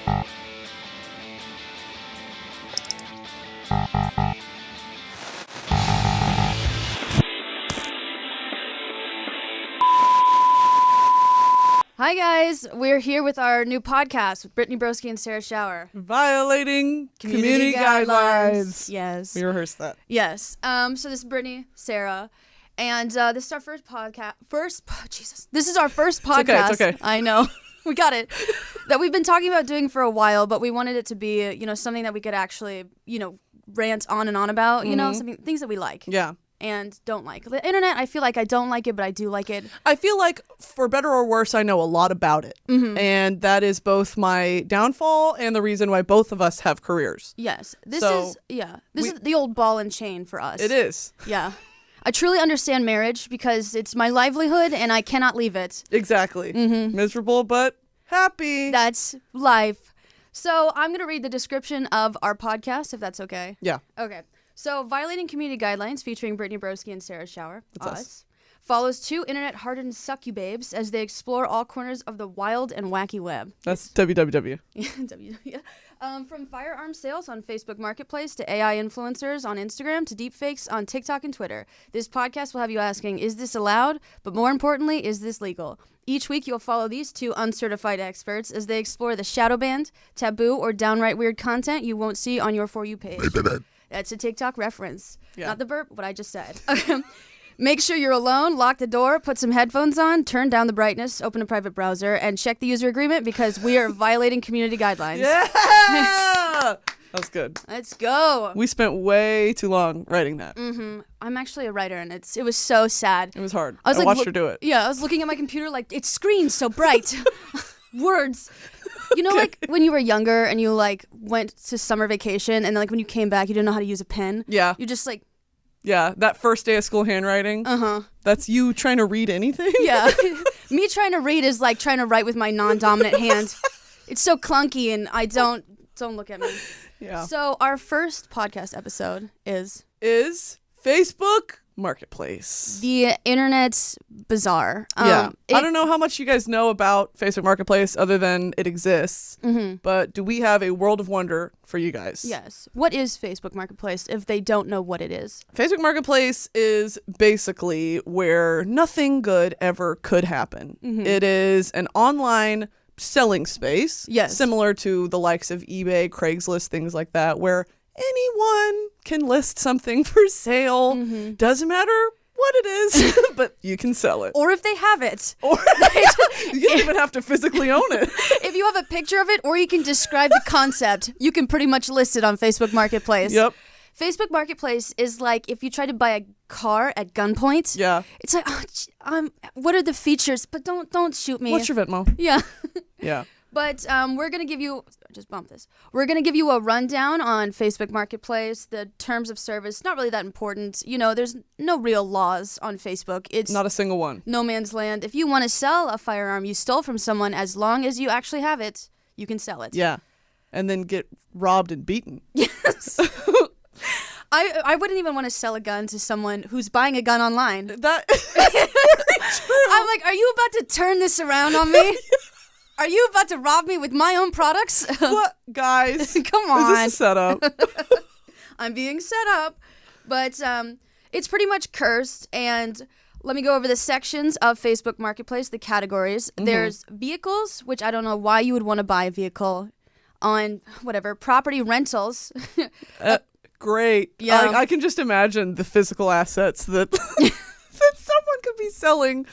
Hi guys, we're here with our new podcast with Brittany Broski and Sarah Shower. Violating community guidelines. Yes. We rehearsed that. Yes. So this is Brittany, Sarah, and this is our first podcast. This is our first podcast. It's okay. I know. We got it. That we've been talking about doing for a while, but we wanted it to be, something that we could actually, rant on and on about, things that we like. Yeah. And don't like. The internet, I feel like I don't like it, but I do like it. I feel like, for better or worse, I know a lot about it. Mm-hmm. And that is both my downfall and the reason why both of us have careers. Yes. This is the old ball and chain for us. It is. Yeah. I truly understand marriage because it's my livelihood and I cannot leave it. Exactly. Mm-hmm. Miserable, but happy. That's life. So I'm going to read the description of our podcast, if that's okay. Yeah. Okay. So, Violating Community Guidelines, featuring Brittany Broski and Sarah Shower, That's us, follows two internet-hardened succubabes as they explore all corners of the wild and wacky web. That's www. From firearm sales on Facebook Marketplace to AI influencers on Instagram to deepfakes on TikTok and Twitter. This podcast will have you asking, is this allowed? But more importantly, is this legal? Each week, you'll follow these two uncertified experts as they explore the shadow banned, taboo, or downright weird content you won't see on your For You page. That's a TikTok reference. Yeah. Not the burp, what I just said. Make sure you're alone, lock the door, put some headphones on, turn down the brightness, open a private browser, and check the user agreement because we are violating community guidelines. Yeah! That was good. Let's go. We spent way too long writing that. Mm-hmm. I'm actually a writer, and it was so sad. It was hard. I watched her do it. Yeah, I was looking at my computer like, it's screen's so bright. Words. Like when you were younger and you went to summer vacation and then when you came back you didn't know how to use a pen. Yeah. You just Yeah, that first day of school handwriting. Uh-huh. That's you trying to read anything? Yeah. Me trying to read is trying to write with my non-dominant hand. It's so clunky and I don't look at me. Yeah. So our first podcast episode is Facebook Marketplace. the internet's bizarre. I don't know how much you guys know about Facebook Marketplace other than it exists, but do we have a world of wonder for you guys? Yes. What is Facebook Marketplace if they don't know what it is? Facebook Marketplace is basically where nothing good ever could happen. Mm-hmm. It is an online selling space, yes, similar to the likes of eBay, Craigslist, things like that, where anyone can list something for sale. Mm-hmm. Doesn't matter what it is, but you can sell it. Or if they have it. Or you don't even have to physically own it. If you have a picture of it or you can describe the concept, you can pretty much list it on Facebook Marketplace. Yep. Facebook Marketplace is like if you try to buy a car at gunpoint. Yeah. It's like, what are the features? But don't shoot me. What's your Venmo? Yeah. Yeah. But we're going to give you, just bump this. We're going to give you a rundown on Facebook Marketplace, the terms of service, not really that important. There's no real laws on Facebook. It's not a single one. No man's land. If you want to sell a firearm you stole from someone, as long as you actually have it, you can sell it. Yeah. And then get robbed and beaten. Yes. I wouldn't even want to sell a gun to someone who's buying a gun online. That's very true. I'm like, are you about to turn this around on me? Are you about to rob me with my own products? What, guys? Come on. Is this a setup? I'm being set up. But it's pretty much cursed. And let me go over the sections of Facebook Marketplace, the categories. Mm-hmm. There's vehicles, which I don't know why you would want to buy a vehicle on whatever. Property rentals. Great. Yeah. I can just imagine the physical assets that that someone could be selling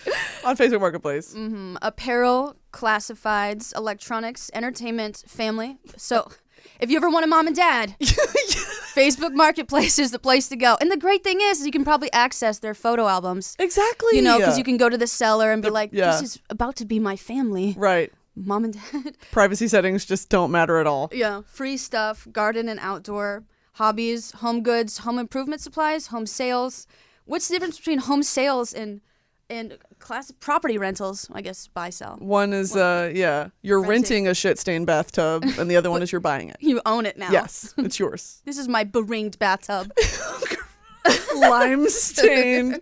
on Facebook Marketplace. Mm-hmm. Apparel, classifieds, electronics, entertainment, family. So if you ever want a mom and dad, Facebook Marketplace is the place to go. And the great thing is you can probably access their photo albums. Exactly. Because you can go to the seller and be like, yeah, this is about to be my family. Right. Mom and dad. Privacy settings just don't matter at all. Yeah. Free stuff, garden and outdoor, hobbies, home goods, home improvement supplies, home sales. What's the difference between home sales and classic property rentals? I guess buy, sell. One is, you're renting a shit-stained bathtub, and the other one is you're buying it. You own it now. Yes, it's yours. This is my beringed bathtub. Lime-stained.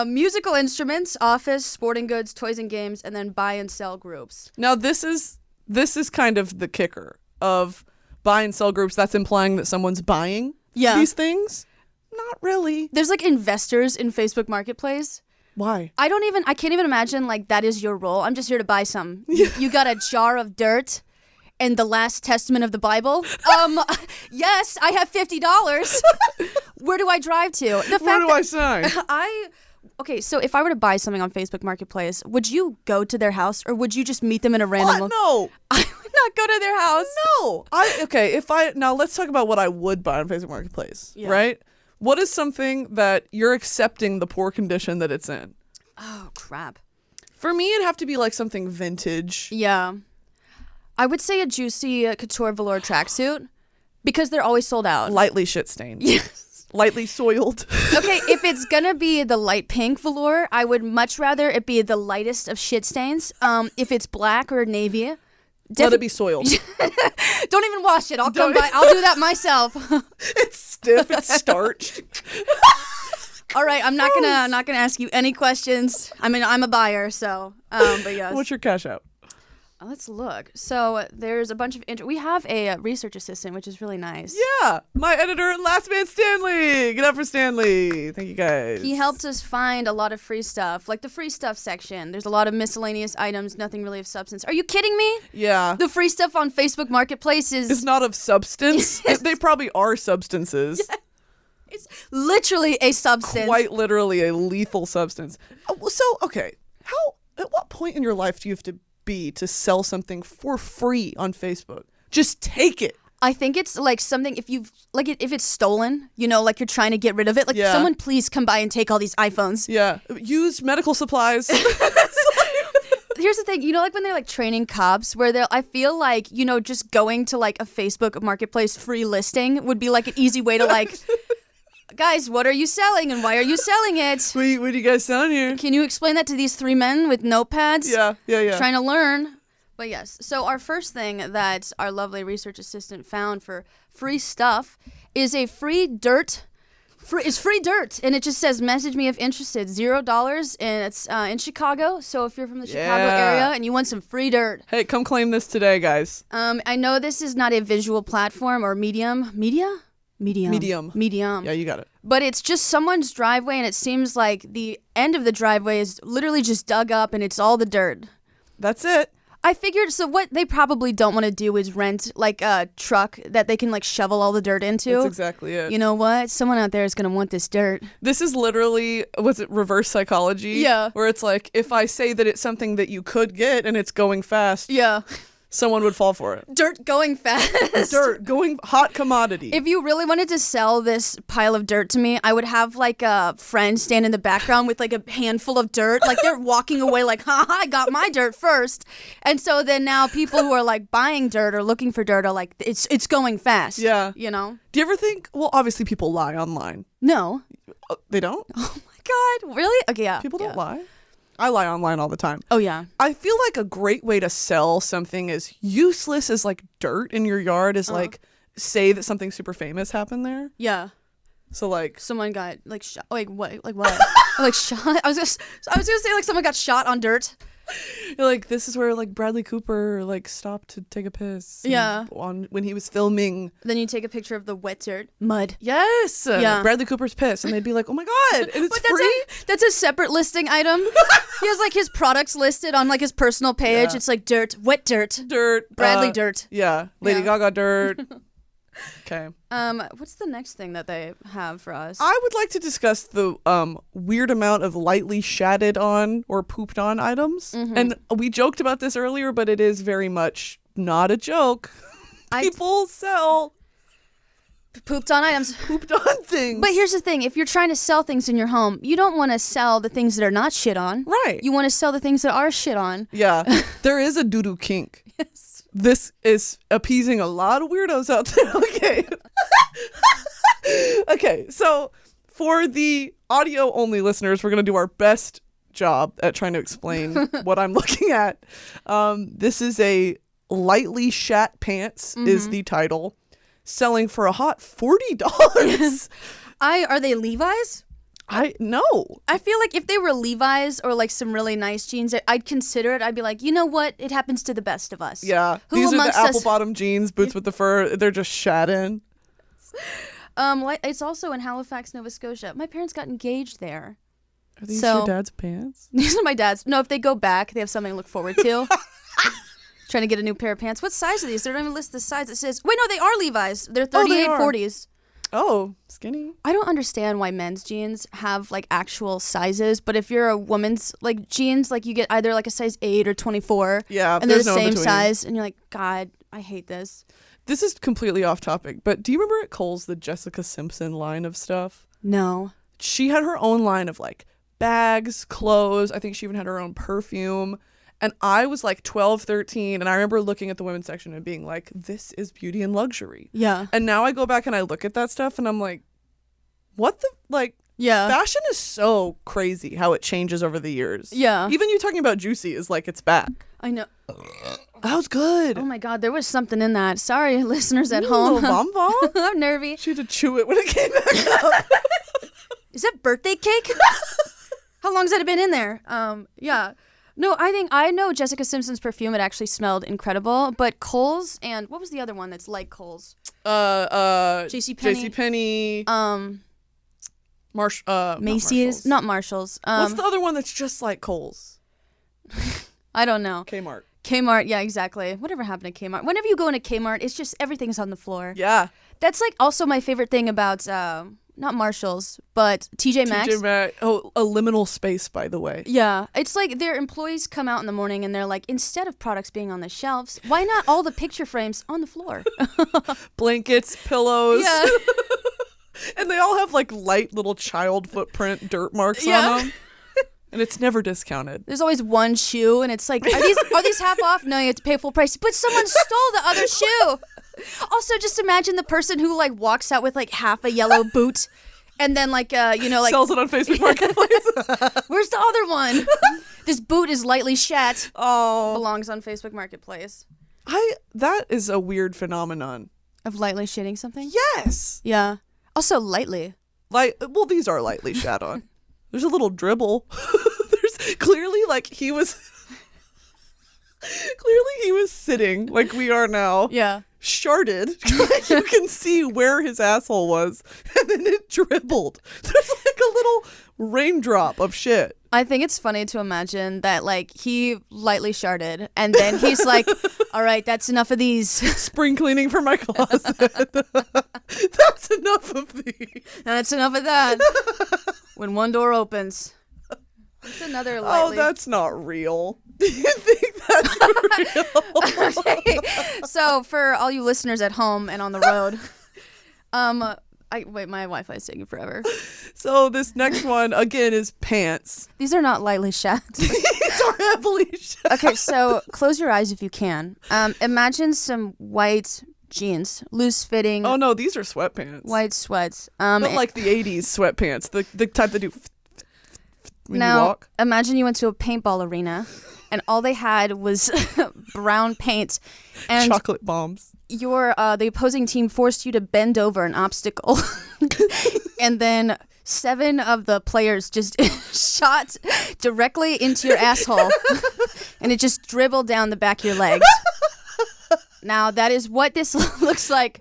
Musical instruments, office, sporting goods, toys and games, and then buy and sell groups. Now, this is this is kind of the kicker of buy and sell groups. That's implying that someone's buying these things. Not really. There's like investors in Facebook Marketplace. Why? I can't even imagine like that is your role. I'm just here to buy some. You got a jar of dirt and the last testament of the Bible. Yes, I have $50. Where do I drive to? Where do I sign? Okay, so if I were to buy something on Facebook Marketplace, would you go to their house or would you just meet them in a random? What? No. I would not go to their house. No. Now let's talk about what I would buy on Facebook Marketplace, right? What is something that you're accepting the poor condition that it's in? Oh, crap. For me, it'd have to be like something vintage. Yeah. I would say a juicy couture velour tracksuit because they're always sold out. Lightly shit stained. Yes. Lightly soiled. Okay, if it's gonna be the light pink velour, I would much rather it be the lightest of shit stains. If it's black or navy, let it be soiled. Don't even wash it. I'll come by. I'll do that myself. It's stiff. It's starched. All right, I'm not gonna ask you any questions. I mean, I'm a buyer, so but yes. What's your cash out? Let's look. So there's a bunch of we have a research assistant, which is really nice. Yeah, my editor, Last Man Stanley. Get up for Stanley. Thank you guys. He helped us find a lot of free stuff, like the free stuff section. There's a lot of miscellaneous items, nothing really of substance. Are you kidding me? Yeah. The free stuff on Facebook Marketplace is not of substance. They probably are substances. Yeah. It's literally a substance. Quite literally a lethal substance. So, okay, at what point in your life do you have to be to sell something for free on Facebook? Just take it. I think it's like something if it's stolen, like you're trying to get rid of it. Like someone please come by and take all these iPhones. Yeah. Use medical supplies. Here's the thing, like when they're like training cops where I feel like, just going to like a Facebook Marketplace free listing would be like an easy way to like guys, what are you selling and why are you selling it? What are you guys selling here? Can you explain that to these three men with notepads? Yeah. Trying to learn. But yes, so our first thing that our lovely research assistant found for free stuff is a free dirt. It's free dirt, and it just says message me if interested. $0, and it's in Chicago. So if you're from the Chicago area and you want some free dirt, hey, come claim this today, guys. I know this is not a visual platform or medium. Medium. Yeah, you got it. But it's just someone's driveway, and it seems like the end of the driveway is literally just dug up, and it's all the dirt. That's it. I figured, so what they probably don't want to do is rent, like, a truck that they can, like, shovel all the dirt into. That's exactly it. You know what? Someone out there is going to want this dirt. This is literally, was it reverse psychology? Yeah. Where it's like, if I say that it's something that you could get and it's going fast. Yeah. Someone would fall for it. Dirt going fast. Dirt going hot commodity. If you really wanted to sell this pile of dirt to me, I would have like a friend stand in the background with like a handful of dirt. Like they're walking away like, I got my dirt first. And so then now people who are like buying dirt or looking for dirt are like, it's going fast. Yeah. You know? Do you ever think, well, obviously people lie online. No. They don't? Oh my God. Really? Okay, yeah. People don't lie. I lie online all the time. Oh, yeah. I feel like a great way to sell something as useless as like dirt in your yard is like say that something super famous happened there. Yeah. So like someone got like shot. Like what? Like what? Like shot. I was gonna say like someone got shot on dirt. You're like, this is where like Bradley Cooper like stopped to take a piss. Yeah. When he was filming. Then you take a picture of the wet dirt, mud. Yes. Yeah. Bradley Cooper's piss, and they'd be like, oh my God, and it's free. That's a separate listing item. He has like his products listed on like his personal page. Yeah. It's like dirt, wet dirt, Bradley dirt. Yeah. Lady Gaga dirt. Okay. What's the next thing that they have for us? I would like to discuss the weird amount of lightly shatted on or pooped on items. Mm-hmm. And we joked about this earlier, but it is very much not a joke. People sell pooped on items. Pooped on things. But here's the thing. If you're trying to sell things in your home, you don't want to sell the things that are not shit on. Right. You want to sell the things that are shit on. Yeah. There is a doo-doo kink. Yes. This is appeasing a lot of weirdos out there. Okay. Okay, so for the audio only listeners, we're going to do our best job at trying to explain what I'm looking at. This is a lightly shat pants is the title, selling for a hot $40. Are they Levi's? No. I feel like if they were Levi's or like some really nice jeans, I'd consider it. I'd be like, you know what? It happens to the best of us. Yeah. Who These are the amongst us- apple bottom jeans, boots with the fur. They're just shat in. It's also in Halifax, Nova Scotia. My parents got engaged there. Are these So- your dad's pants? These are my dad's. No, if they go back, they have something to look forward to. Trying to get a new pair of pants. What size are these? They don't even list the size. It says, wait, no, they are Levi's. They're Oh, they are. 3840s. Oh, skinny. I don't understand why men's jeans have like actual sizes, but if you're a woman's like jeans, like you get either like a size 8 or 24. Yeah, and they're the there's no in same between. size, and you're like, God, I hate this. This is completely off topic, but do you remember at Kohl's the Jessica Simpson line of stuff? No. She had her own line of like bags, clothes. I think she even had her own perfume. And I was like 12, 13, and I remember looking at the women's section and being like, this is beauty and luxury. Yeah. And now I go back and I look at that stuff and I'm like, what the, like, Yeah. fashion is so crazy how it changes over the years. Yeah. Even you talking about Juicy is like, it's back. I know. That was good. Oh my God, there was something in that. Sorry, listeners at Ooh, home. little bomb bomb. I'm nervy. She had to chew it when it came back up. Is that birthday cake? How long's that been in there? Yeah. No, I know Jessica Simpson's perfume. It actually smelled incredible. But Kohl's and what was the other one that's like Kohl's? JCPenney. Macy's, not Marshall's. What's the other one that's just like Kohl's? I don't know. Kmart. Kmart, yeah, exactly. Whatever happened to Kmart? Whenever you go into Kmart, it's just everything's on the floor. Yeah. That's like also my favorite thing about not Marshall's, but TJ Maxx. TJ Maxx. Oh, a liminal space, by the way. Yeah, it's like their employees come out in the morning and they're like, instead of products being on the shelves, why not all the picture frames on the floor? Blankets, pillows. Yeah. And they all have like light little child footprint dirt marks Yeah. on them. And it's never discounted. There's always one shoe, and it's like, are these half off? No, you have to pay full price. But someone stole the other shoe. Also, just imagine the person who like walks out with like half a yellow boot, and then like like sells it on Facebook Marketplace. where's the other one? This boot is lightly shat. Oh, Belongs on Facebook Marketplace. that is a weird phenomenon. Of lightly shitting something? Yes. Yeah. Also lightly. Well, these are lightly shat on. There's a little dribble. There's clearly he was sitting like we are now. Yeah. Sharded. You can see where his asshole was, and then it dribbled. There's like a little raindrop of shit. I think it's funny to imagine that like he lightly sharded and then he's like, all right, that's enough of these. Spring cleaning for my closet. That's enough of these. That's enough of that. When one door opens. It's another lightly. Oh, that's not real. Do you think that's real? Okay. So for all you listeners at home and on the road, wait, my Wi-Fi is taking forever. So this next one again is pants. These are not lightly shat. These are heavily shat. Okay, so close your eyes if you can. Imagine some white jeans, loose fitting. Oh no, these are sweatpants. White sweats. But like the 80s sweatpants, the type that do when now, you walk. Imagine you went to a paintball arena and all they had was brown paint and Chocolate bombs. the opposing team forced you to bend over an obstacle. And then 7 of the players just shot directly into your asshole and it just dribbled down the back of your legs. Now that is what this looks like.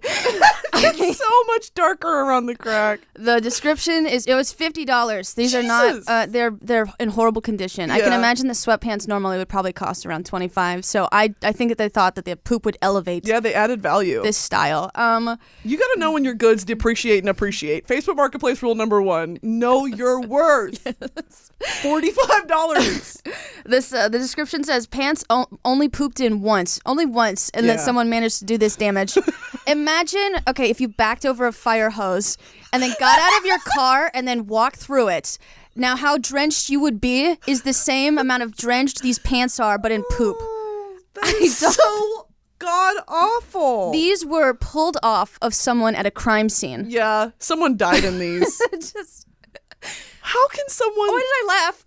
It's so much darker around the crack. The description is it was $50. These are not they're in horrible condition. I can Yeah. imagine the sweatpants normally would probably cost around $25. So I think that they thought that the poop would elevate Yeah, they added value. this style. You got to know when your goods depreciate and appreciate. Facebook Marketplace rule number 1: know your worth. $45. The description says pants only pooped in once, and that Yeah. someone managed to do this damage. Imagine, okay, if you backed over a fire hose and then got out of your car and then walked through it. Now, how drenched you would be is the same amount of drenched these pants are, but in poop. That is so god awful. These were pulled off of someone at a crime scene. Yeah, someone died in these. Just, How can someone? why did I laugh?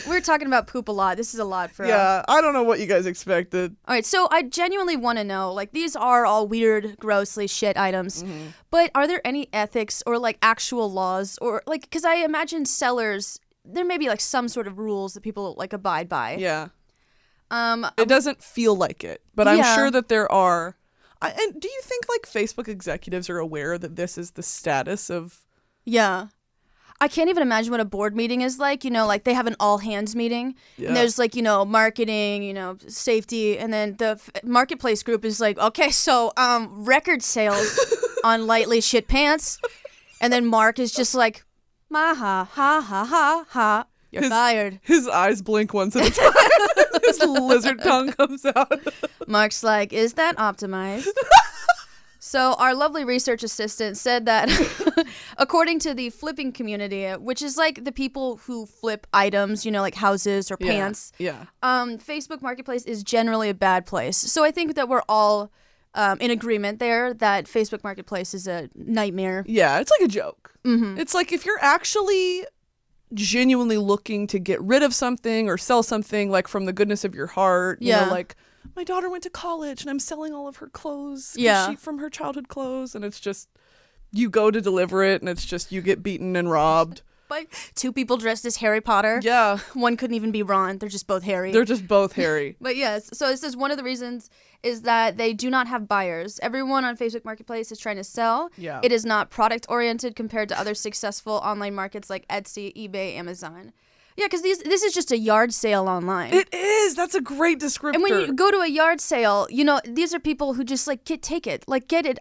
We're talking about poop a lot. This is a lot for Yeah, I don't know what you guys expected. All right, so I genuinely want to know, like, these are all weird, grossly shit items, but are there any ethics or, like, actual laws or, like, because I imagine sellers, there may be, like, some sort of rules that people, like, abide by. Yeah. It doesn't feel like it, but I'm sure that there are. And do you think, like, Facebook executives are aware that this is the status of... Yeah. I can't even imagine what a board meeting is like. You know, like they have an all hands meeting Yeah. and there's like, you know, marketing, you know, safety. And then the marketplace group is like, okay, so record sales on lightly shit pants. And then Mark is just like, ha ha ha ha ha. You're fired. His eyes blink once at a time. His lizard tongue comes out. Mark's like, is that optimized? So our lovely research assistant said that according to the flipping community, which is like the people who flip items, you know, like houses or pants, Facebook Marketplace is generally a bad place. So I think that we're all in agreement there that Facebook Marketplace is a nightmare. Yeah, it's like a joke. Mm-hmm. It's like if you're actually genuinely looking to get rid of something or sell something, like from the goodness of your heart, you know, like, my daughter went to college and I'm selling all of her clothes from her childhood clothes, and it's just you go to deliver it and it's just you get beaten and robbed by two people dressed as Harry Potter. Yeah. One couldn't even be Ron. They're just both Harry. But yes, so it says one of the reasons is that they do not have buyers. Everyone on Facebook Marketplace is trying to sell. Yeah. It is not product oriented compared to other successful online markets like Etsy, eBay, Amazon. Yeah, because this is just a yard sale online. It is. That's a great descriptor. And when you go to a yard sale, you know, these are people who just like take it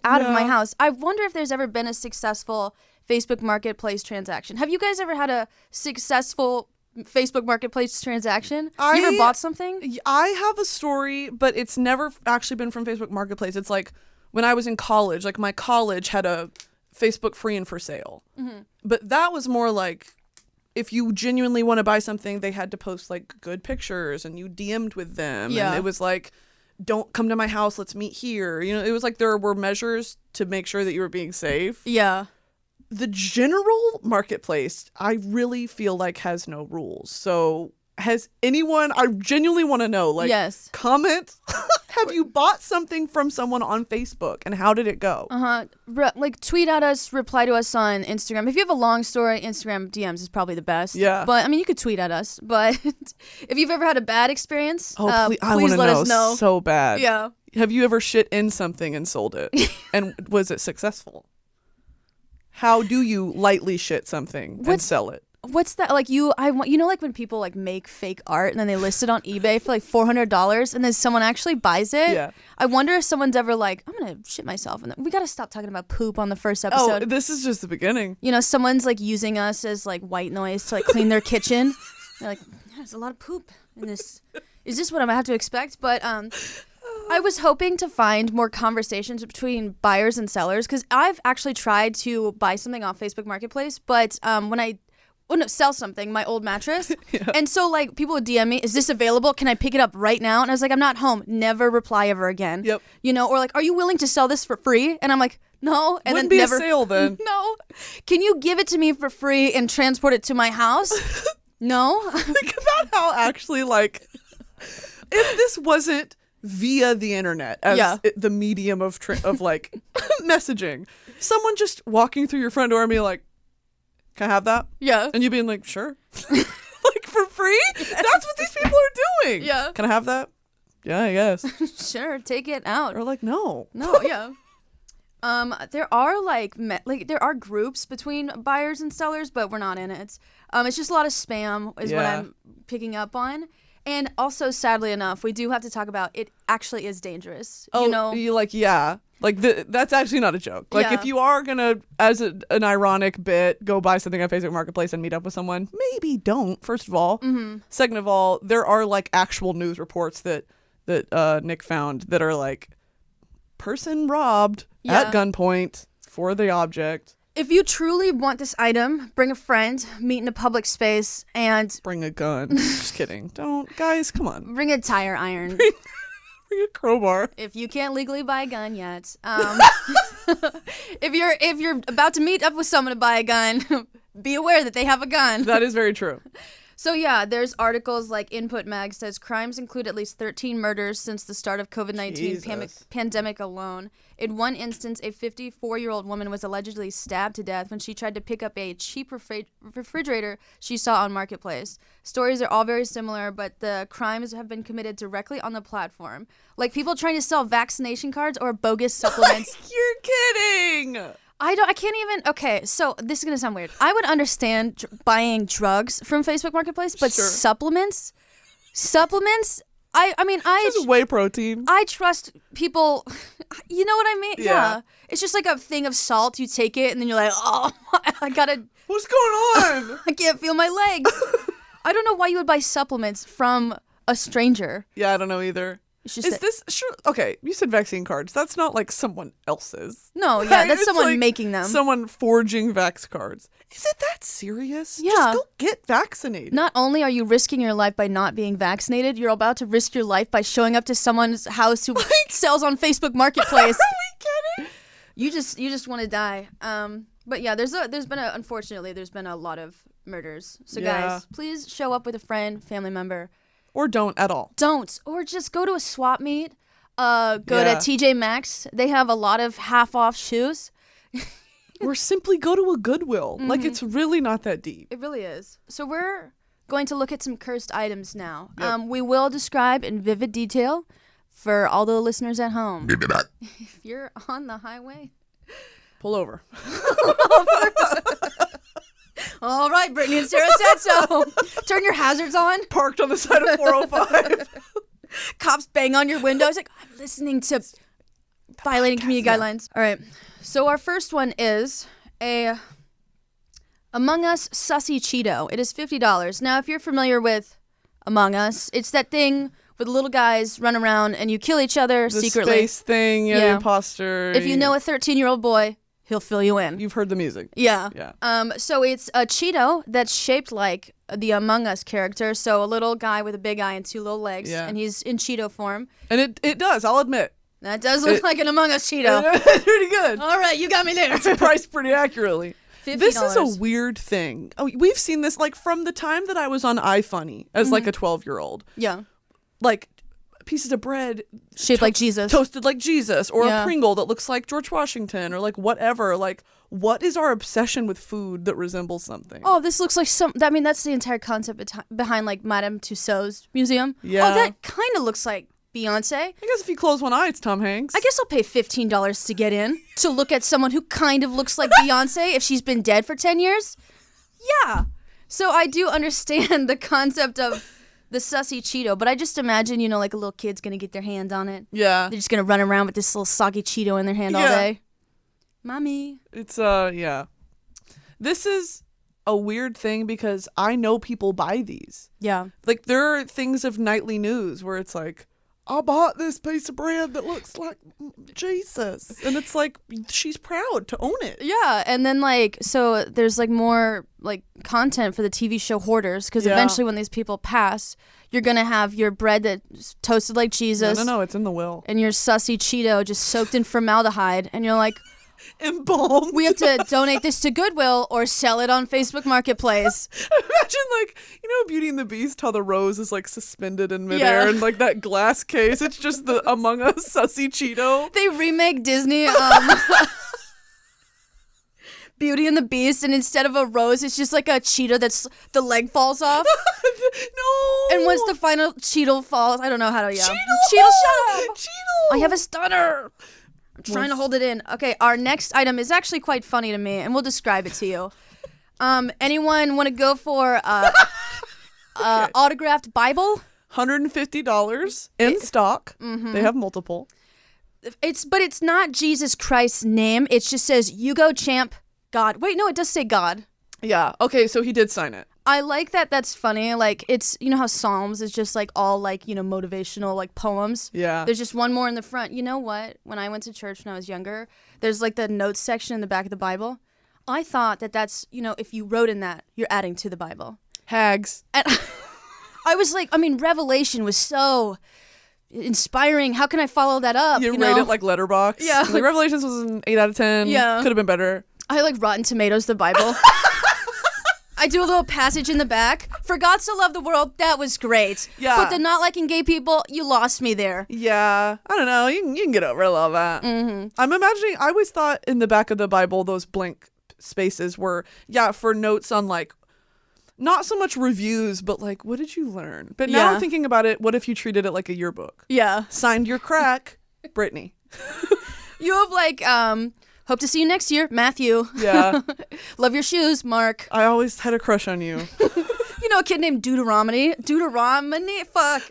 out of my house. I wonder if there's ever been a successful Facebook Marketplace transaction. Have you guys ever had a successful Facebook Marketplace transaction? You ever bought something? I have a story, but it's never actually been from Facebook Marketplace. It's like when I was in college, like my college had a Facebook free and for sale. Mm-hmm. But that was more like, if you genuinely want to buy something, they had to post like good pictures and you DM'd with them. Yeah. And it was like, don't come to my house, let's meet here. You know, it was like there were measures to make sure that you were being safe. Yeah. The general marketplace, I really feel like has no rules. So has anyone, I genuinely want to know, like, comment, have you bought something from someone on Facebook and how did it go? Like tweet at us, reply to us on Instagram. If you have a long story, Instagram DMs is probably the best. Yeah. But I mean, you could tweet at us. But if you've ever had a bad experience, please I want to let us know so bad. Yeah. Have you ever shit in something and sold it? And was it successful? How do you lightly shit something and sell it? What's that like? You know, like when people like make fake art and then they list it on eBay for like $400 and then someone actually buys it. Yeah. I wonder if someone's ever like, I'm gonna shit myself, and we gotta stop talking about poop on the first episode. Oh, this is just the beginning. You know, someone's like using us as like white noise to like clean their kitchen. They're like, there's a lot of poop in this. Is this what I'm gonna have to expect? But I was hoping to find more conversations between buyers and sellers because I've actually tried to buy something off Facebook Marketplace, but sell something, my old mattress. Yeah. And so like people would DM me, is this available? Can I pick it up right now? And I was like, I'm not home. Never reply ever again. Yep. You know, or like, are you willing to sell this for free? And I'm like, no. And Wouldn't then be never a sale then. No. Can you give it to me for free and transport it to my house? No. Think about how actually like, if this wasn't via the internet as the medium of like messaging, someone just walking through your front door and be like, can I have that? Yeah. And you being like, sure. Like for free? Yes. That's what these people are doing. Yeah. Can I have that? Yeah, I guess. Sure, take it out. Or like, no. No, yeah. There are like there are groups between buyers and sellers, but we're not in it. It's just a lot of spam is what I'm picking up on. And also, sadly enough, we do have to talk about it actually is dangerous. Oh, you know? Like that's actually not a joke. Like if you are going to, as an ironic bit, go buy something on Facebook Marketplace and meet up with someone, maybe don't, first of all. Mm-hmm. Second of all, there are like actual news reports that Nick found that are like, person robbed at gunpoint for the object. If you truly want this item, bring a friend, meet in a public space, and... Bring a gun. Just kidding. Don't. Guys, come on. Bring a tire iron. Bring a crowbar. If you can't legally buy a gun yet. If you're about to meet up with someone to buy a gun, be aware that they have a gun. That is very true. So yeah, there's articles like Input Mag says crimes include at least 13 murders since the start of COVID-19 pandemic alone. In one instance, a 54-year-old woman was allegedly stabbed to death when she tried to pick up a cheap refrigerator she saw on Marketplace. Stories are all very similar, but the crimes have been committed directly on the platform. Like people trying to sell vaccination cards or bogus supplements. You're kidding! I can't even. Okay, so this is gonna sound weird. I would understand buying drugs from Facebook Marketplace, but Sure. supplements. Just whey protein. I trust people. You know what I mean? Yeah. It's just like a thing of salt. You take it, and then you're like, oh, I gotta. What's going on? I can't feel my legs. I don't know why you would buy supplements from a stranger. Yeah, I don't know either. It's just Is this sure? Okay, you said vaccine cards. That's not like someone else's. No, yeah, Right? that's It's someone like making them. Someone forging vax cards. Is it that serious? Yeah. Just go get vaccinated. Not only are you risking your life by not being vaccinated, you're about to risk your life by showing up to someone's house who sells on Facebook Marketplace. Are we kidding? You just want to die. But yeah, unfortunately there's been a lot of murders. So Yeah. guys, please show up with a friend, family member. Or don't at all. Don't, or just go to a swap meet. Go Yeah. to TJ Maxx. They have a lot of half off shoes. Or simply go to a Goodwill. Mm-hmm. Like it's really not that deep. It really is. So we're going to look at some cursed items now. Yep. We will describe in vivid detail for all the listeners at home. If you're on the highway. Pull over. All right, Brittany and Sarah said so. Turn your hazards on. Parked on the side of 405. Cops bang on your window. It's like, I'm listening to Violating Community Guidelines. All right. So our first one is a Among Us Sussy Cheeto. It is $50. Now, if you're familiar with Among Us, it's that thing where the little guys run around and you kill each other The secretly. space thing, the Yeah. imposter. If you know a 13-year-old boy, he'll fill you in. You've heard the music. Yeah. Yeah. So it's a Cheeto that's shaped like the Among Us character. So a little guy with a big eye and two little legs. Yeah. And he's in Cheeto form. And it does, I'll admit. That does look like an Among Us Cheeto. It's pretty good. All right, you got me there. It's priced pretty accurately. $50. This is a weird thing. Oh, we've seen this like from the time that I was on iFunny as like a 12-year-old. Yeah. Like pieces of bread Shaped like Jesus. toasted like Jesus, or Yeah. a Pringle that looks like George Washington, or like whatever. Like, what is our obsession with food that resembles something? Oh, this looks like that's the entire concept behind like Madame Tussauds museum. Yeah. Oh, that kind of looks like Beyonce. I guess if you close one eye, it's Tom Hanks. I guess I'll pay $15 to get in to look at someone who kind of looks like Beyonce if she's been dead for 10 years. Yeah. So I do understand the concept of the sussy Cheeto, but I just imagine, like a little kid's going to get their hand on it. Yeah. They're just going to run around with this little soggy Cheeto in their hand all Yeah. day. Mommy. It's, yeah. This is a weird thing because I know people buy these. Yeah. Like, there are things of nightly news where it's like, I bought this piece of bread that looks like Jesus. And it's like, she's proud to own it. Yeah, and then so there's more content for the TV show Hoarders, because Yeah. eventually when these people pass, you're gonna have your bread that's toasted like Jesus, No, it's in the will. and your sussy Cheeto just soaked in formaldehyde, and you're like, Embalmed. we have to donate this to Goodwill or sell it on Facebook Marketplace. Imagine, Beauty and the Beast, how the rose is, suspended in midair Yeah. and, that glass case. It's just the Among Us sussy Cheeto. They remake Disney Beauty and the Beast, and instead of a rose, it's just like a Cheeto that's the leg falls off. No. And once the final Cheeto falls, I don't know how to yell. Cheeto, shut up! Cheeto. I have a stutter. I'm trying to hold it in. Okay, our next item is actually quite funny to me, and we'll describe it to you. Anyone want to go for autographed Bible? $150 in stock. Mm-hmm. They have multiple. But it's not Jesus Christ's name. It just says, "You go, champ, God." Wait, no, it does say God. Yeah. Okay, so he did sign it. I like that. That's funny. It's, how Psalms is just all motivational poems. Yeah. There's just one more in the front. You know what? When I went to church when I was younger, there's the notes section in the back of the Bible. I thought that's, if you wrote in that, you're adding to the Bible. Hags. And I was Revelation was so inspiring. How can I follow that up? You rate it like Letterboxd. Yeah. Revelations was an 8 out of 10. Yeah. Could have been better. I Rotten Tomatoes the Bible. I do a little passage in the back. For God so loved the world, that was great. Yeah. But the not liking gay people, you lost me there. Yeah, I don't know. You can get over all that. Mm-hmm. I'm imagining. I always thought in the back of the Bible those blank spaces were for notes on like not so much reviews, but like what did you learn? But now I'm thinking about it. What if you treated it like a yearbook? Yeah. Signed your crack, Brittany. You have like hope to see you next year, Matthew. Yeah. Love your shoes, Mark. I always had a crush on you. You know a kid named Deuteronomy? Fuck.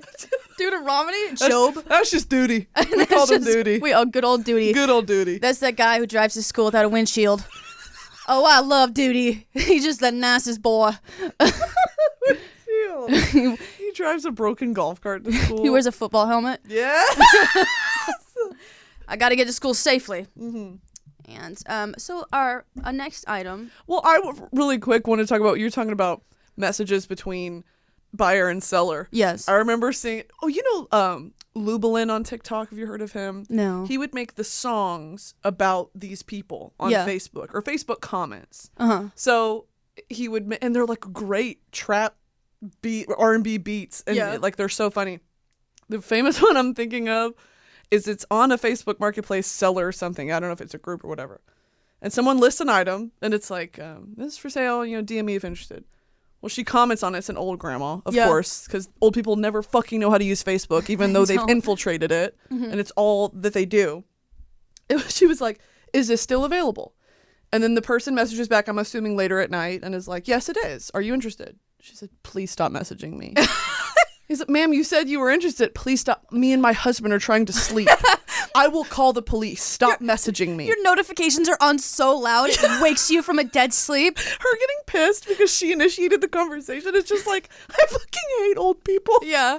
Deuteronomy? Job? That's just Duty. We called him Duty. Good old Duty. Good old Duty. That's that guy who drives to school without a windshield. Oh, I love Duty. He's just the nicest boy. He drives a broken golf cart to school. He wears a football helmet. Yeah. I got to get to school safely. Mm-hmm. And so our next item. Well, really quick want to talk about, you're talking about messages between buyer and seller. Yes. I remember seeing, Lubalin on TikTok. Have you heard of him? No. He would make the songs about these people on Facebook or Facebook comments. Uh-huh. So he would, and they're like great trap beat, R&B beats. And like, they're so funny. The famous one I'm thinking of is it's on a Facebook marketplace, seller or something. I don't know if it's a group or whatever. And someone lists an item and it's like, this is for sale, DM me if interested. Well, she comments on it. It's an old grandma, of course, because old people never fucking know how to use Facebook, even though they've infiltrated it, and it's all that they do. She was like, is this still available? And then the person messages back, I'm assuming later at night, and is like, yes, it is. Are you interested? She said, please stop messaging me. He's like, ma'am, you said you were interested. Please stop. Me and my husband are trying to sleep. I will call the police. Stop messaging me. Your notifications are on so loud it wakes you from a dead sleep. Her getting pissed because she initiated the conversation. It's just like, I fucking hate old people. Yeah.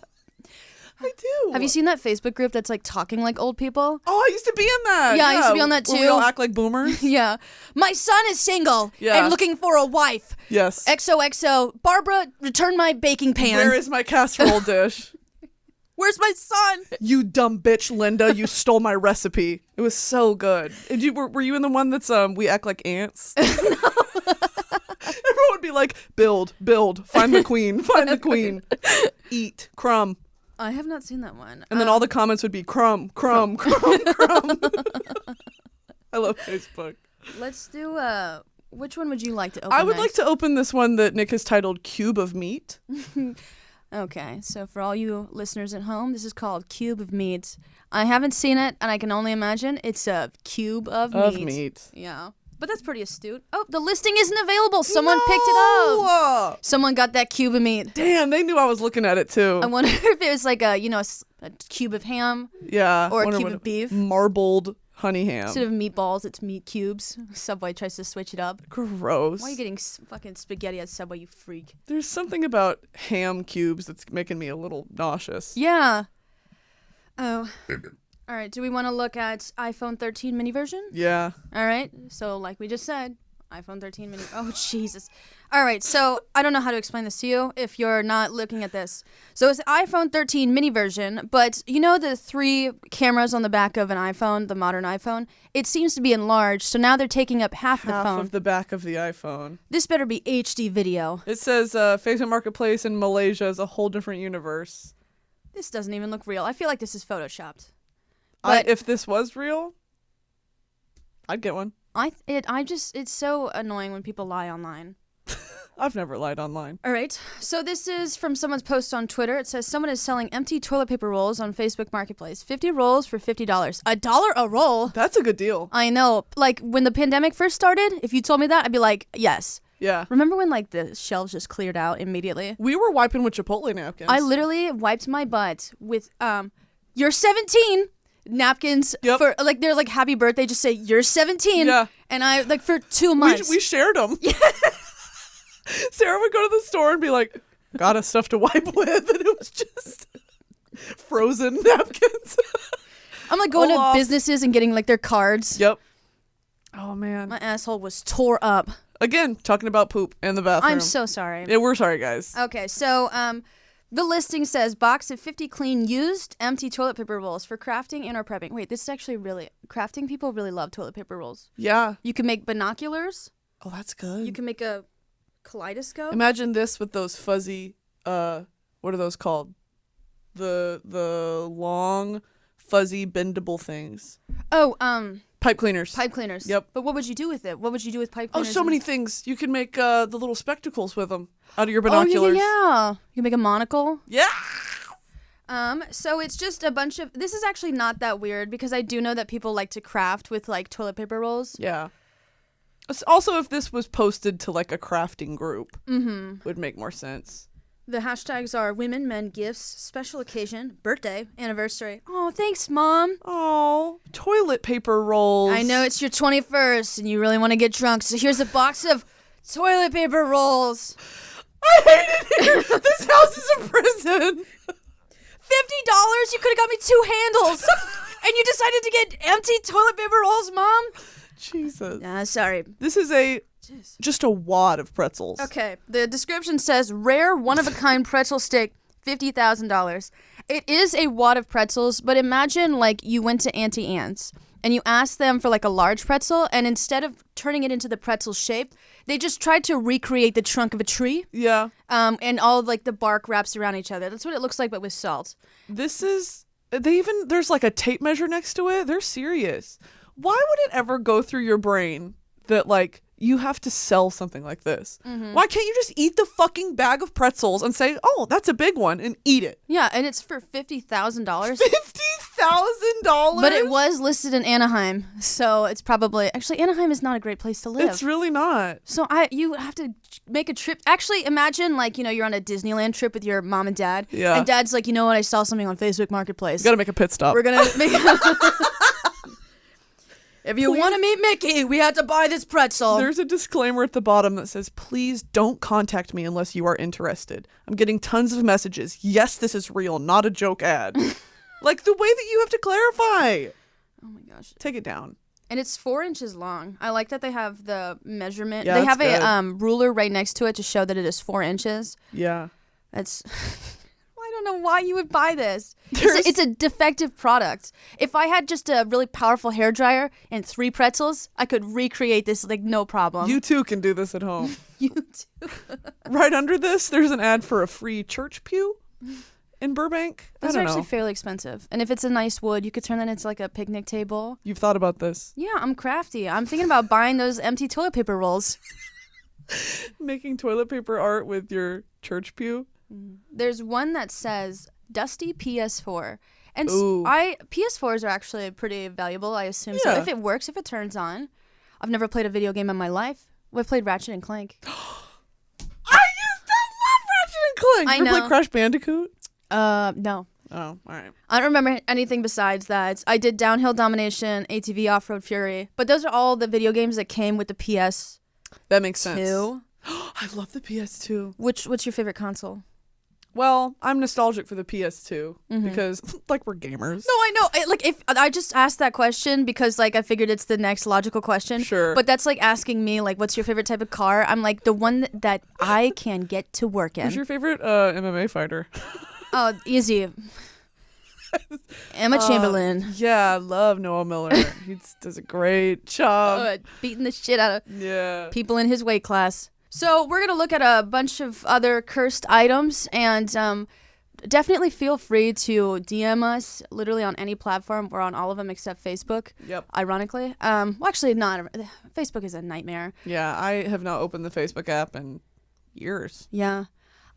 I do. Have you seen that Facebook group that's like talking like old people? Oh, I used to be in that. Yeah, I used to be on that too. Where we all act like boomers. Yeah. My son is single and looking for a wife. Yes. XOXO. Barbara, return my baking pan. Where is my casserole dish? Where's my son? You dumb bitch, Linda. You stole my recipe. It was so good. Were you in the one that's we act like ants? No. Everyone would be like, build, find the queen, eat, crumb. I have not seen that one. And then all the comments would be crumb. I love Facebook. Let's do which one would you like to open? I would next? like to open this one that Nick has titled Cube of Meat. Okay, so for all you listeners at home, this is called Cube of Meat. I haven't seen it, and I can only imagine it's a cube of meat. Yeah. But that's pretty astute. Oh, the listing isn't available. Someone picked it up. Someone got that cube of meat. Damn, they knew I was looking at it too. I wonder if it was like a cube of ham. Yeah. Or a cube of beef. Marbled honey ham. Instead of meatballs, it's meat cubes. Subway tries to switch it up. Gross. Why are you getting fucking spaghetti at Subway, you freak? There's something about ham cubes that's making me a little nauseous. Yeah. Oh. All right, do we want to look at iPhone 13 mini version? Yeah. All right, so like we just said, iPhone 13 mini. Oh, Jesus. All right, so I don't know how to explain this to you if you're not looking at this. So it's the iPhone 13 mini version, but you know the 3 cameras on the back of an iPhone, the modern iPhone? It seems to be enlarged, so now they're taking up half the phone. Half of the back of the iPhone. This better be HD video. It says Facebook Marketplace in Malaysia is a whole different universe. This doesn't even look real. I feel like this is photoshopped. If this was real, I'd get one. It's so annoying when people lie online. I've never lied online. All right. So this is from someone's post on Twitter. It says someone is selling empty toilet paper rolls on Facebook Marketplace. 50 rolls for $50. $1 a roll? That's a good deal. I know. Like when the pandemic first started, if you told me that, I'd be like, yes. Yeah. Remember when like the shelves just cleared out immediately? We were wiping with Chipotle napkins. I literally wiped my butt with you're 17 napkins for like they're like happy birthday, just say you're 17. Yeah. And I like for 2 months. We shared them. Yeah. Sarah would go to the store and be like, got us stuff to wipe with, and it was just frozen napkins. I'm like going to businesses and getting like their cards. Yep. Oh man. My asshole was tore up. Again, talking about poop in the bathroom. I'm so sorry. Yeah, we're sorry, guys. Okay, so the listing says box of 50 clean used empty toilet paper rolls for crafting and or prepping. Wait, this is actually really crafting. People really love toilet paper rolls. Yeah. You can make binoculars. Oh, that's good. You can make a kaleidoscope. Imagine this with those fuzzy, what are those called? The long, fuzzy, bendable things. Oh, Pipe cleaners. pipe cleaners. Yep. But what would you do with it? What would you do with pipe Oh, cleaners? so many things. You can make the little spectacles with them out of your binoculars. Oh, yeah. You can make a monocle. Yeah. So it's just a bunch of... This is actually not that weird because I do know that people like to craft with, like, toilet paper rolls. Yeah. Also, if this was posted to, like, a crafting group, would make more sense. The hashtags are women, men, gifts, special occasion, birthday, anniversary. Oh, thanks, Mom. Oh, toilet paper rolls. I know it's your 21st and you really want to get drunk, so here's a box of toilet paper rolls. I hate it here. This house is a prison. $50? You could have got me 2 handles. And you decided to get empty toilet paper rolls, Mom? Jesus. Sorry. This is just a wad of pretzels. Okay, the description says rare, one-of-a-kind pretzel stick, $50,000. It is a wad of pretzels, but imagine like you went to Auntie Anne's and you asked them for like a large pretzel, and instead of turning it into the pretzel shape, they just tried to recreate the trunk of a tree. Yeah. And all like the bark wraps around each other. That's what it looks like, but with salt. There's like a tape measure next to it. They're serious. Why would it ever go through your brain that like you have to sell something like this? Why can't you just eat the fucking bag of pretzels and say, oh, that's a big one, and eat it? Yeah, and it's for $50,000. $50,000? But it was listed in Anaheim, so it's probably... Actually, Anaheim is not a great place to live. It's really not. So you have to make a trip. Actually, imagine like, you're on a Disneyland trip with your mom and dad. Yeah. And dad's like, you know what? I saw something on Facebook Marketplace. You gotta make a pit stop. We're gonna make... If you want to meet Mickey, we have to buy this pretzel. There's a disclaimer at the bottom that says, please don't contact me unless you are interested. I'm getting tons of messages. Yes, this is real, not a joke ad. Like the way that you have to clarify. Oh my gosh. Take it down. And it's 4 inches long. I like that they have the measurement. Yeah, they have that's a ruler right next to it to show that it is 4 inches. Yeah. That's... I don't know why you would buy this. It's a defective product. If I had just a really powerful hairdryer and 3 pretzels, I could recreate this like no problem. You too can do this at home. You too. Right under this, there's an ad for a free church pew in Burbank. Those I are don't actually know. fairly expensive. And if it's a nice wood, you could turn that into like a picnic table. You've thought about this. Yeah, I'm crafty. I'm thinking about buying those empty toilet paper rolls. Making toilet paper art with your church pew. There's one that says Dusty PS4. And Ooh. PS4s are actually pretty valuable, I assume. So Yeah. if it works, if it turns on. I've never played a video game in my life. I've played Ratchet and Clank. I used to love Ratchet and Clank. I You ever know. play Crash Bandicoot? No. Oh, all right. I don't remember anything besides that. I did Downhill Domination, ATV Off-Road Fury. But those are all the video games that came with the PS2. That makes sense. I love the PS2. What's your favorite console? Well, I'm nostalgic for the PS2 because, like, we're gamers. No, I know. If I just asked that question because, like, I figured it's the next logical question. Sure. But that's like asking me, like, what's your favorite type of car? I'm like, the one that I can get to work in. Who's your favorite MMA fighter? Oh, easy. Emma Chamberlain. Yeah, I love Noah Miller. He does a great job. Beating the shit out of Yeah. people in his weight class. So we're going to look at a bunch of other cursed items, and definitely feel free to DM us literally on any platform. We're on all of them except Facebook. Yep. Ironically. Well, actually not. Facebook is a nightmare. Yeah, I have not opened the Facebook app in years. Yeah.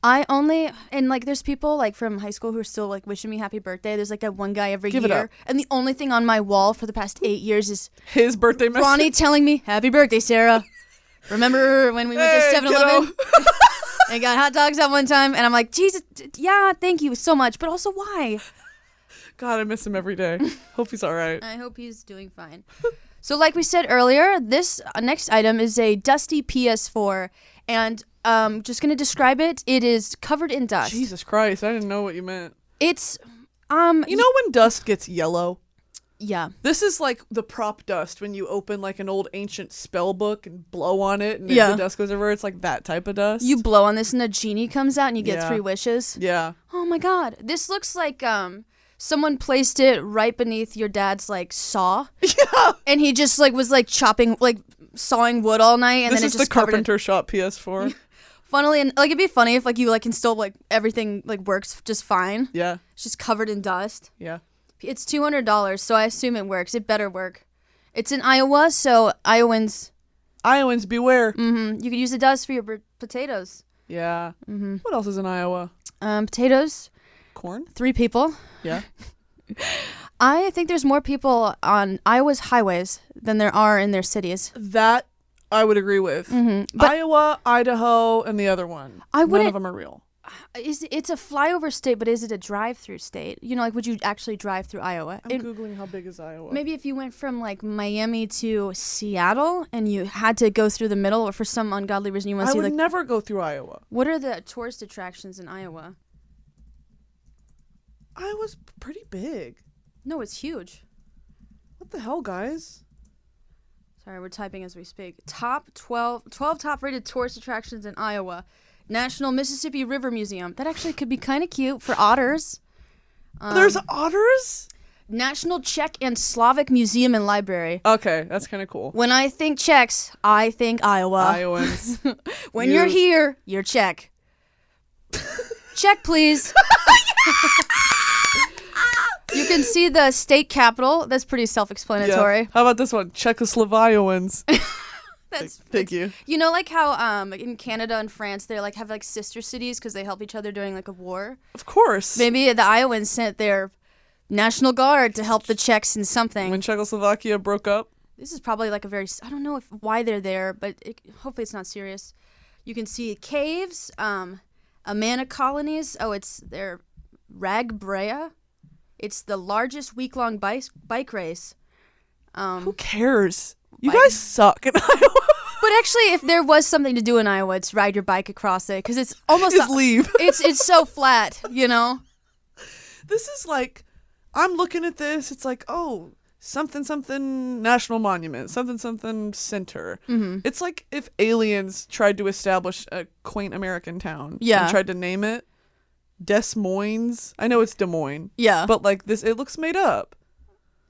There's people like from high school who are still like wishing me happy birthday. There's like that one guy every Give it year. up. And the only thing on my wall for the past 8 years is His birthday message. Ronnie telling me, happy birthday, Sarah. Remember when we went to 7-Eleven and got hot dogs at one time? And I'm like, Jesus, yeah, thank you so much. But also, why? God, I miss him every day. Hope he's all right. I hope he's doing fine. So like we said earlier, this next item is a dusty PS4. And just going to describe it. It is covered in dust. Jesus Christ, I didn't know what you meant. It's, You know when dust gets yellow? yeah. This is like the prop dust when you open like an old ancient spell book and blow on it and Yeah. the dust goes everywhere. It's like that type of dust. You blow on this and a genie comes out and you get Yeah. 3 wishes. Yeah. Oh my God. This looks like someone placed it right beneath your dad's like saw. Yeah. And he just like was like chopping, like sawing wood all night. And This then is it the just covered it. Carpenter Shop PS4. Funnily, and like it'd be funny if like you like can still like everything like works just fine. Yeah. It's just covered in dust. Yeah. It's $200, so I assume it works. It better work. It's in Iowa, so Iowans beware. You could use the dust for your potatoes. Yeah. What else is in Iowa? Potatoes. Corn. 3 people. Yeah. I think there's more people on Iowa's highways than there are in their cities. That I would agree with. But Iowa, Idaho, and the other one. None of them are real. It's a flyover state, but is it a drive-through state? You know, like would you actually drive through Iowa? I'm Googling how big is Iowa. Maybe if you went from like Miami to Seattle and you had to go through the middle, or for some ungodly reason you want to see like. I would never go through Iowa. What are the tourist attractions in Iowa? Iowa's pretty big. No, it's huge. What the hell, guys? Sorry, we're typing as we speak. Top 12 top rated tourist attractions in Iowa. National Mississippi River Museum. That actually could be kind of cute for otters. There's otters? National Czech and Slavic Museum and Library. Okay, that's kind of cool. When I think Czechs, I think Iowa. Iowans. When you're here, you're Czech. Czech, please. You can see the state capital. That's pretty self-explanatory. Yeah. How about this one? Czechoslovakians. Thank you. You know, like how in Canada and France they like have like sister cities because they help each other during like a war. Of course. Maybe the Iowans sent their National Guard to help the Czechs in something. When Czechoslovakia broke up. This is probably like I don't know why they're there, but hopefully it's not serious. You can see caves, Amana colonies. Oh, it's their Ragbrea. It's the largest week-long bike race. Who cares? You guys suck in Iowa. But actually, if there was something to do in Iowa, it's ride your bike across it because it's almost just leave. It's so flat, you know. This is like, I'm looking at this. It's like, oh, something national monument, something center. It's like if aliens tried to establish a quaint American town. Yeah. And tried to name it Des Moines. I know it's Des Moines. Yeah. But like this, it looks made up.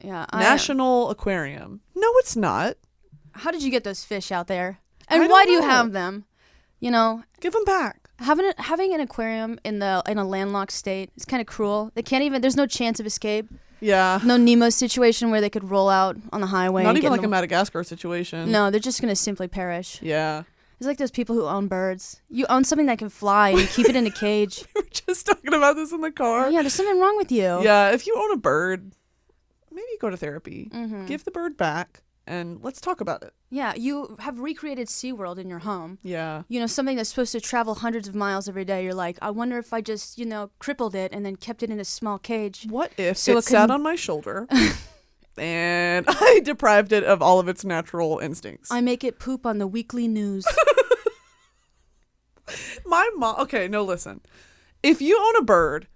Yeah. National Aquarium. No, it's not. How did you get those fish out there? And I why don't do you know. have them? You know, Give them back. having an aquarium in a landlocked state is kind of cruel. They can't even. There's no chance of escape. Yeah. No Nemo situation where they could roll out on the highway. Not and even get like a Madagascar situation. No, they're just gonna simply perish. Yeah. It's like those people who own birds. You own something that can fly and you keep it in a cage. We were just talking about this in the car. Yeah, there's something wrong with you. Yeah, if you own a bird, maybe go to therapy. Give the bird back and let's talk about it. Yeah, you have recreated SeaWorld in your home. Yeah. You know, something that's supposed to travel hundreds of miles every day. You're like, I wonder if I just, crippled it and then kept it in a small cage. What if So it it sat couldn't- on my shoulder and I deprived it of all of its natural instincts? I make it poop on the weekly news. My mom. Okay, no, listen. If you own a bird,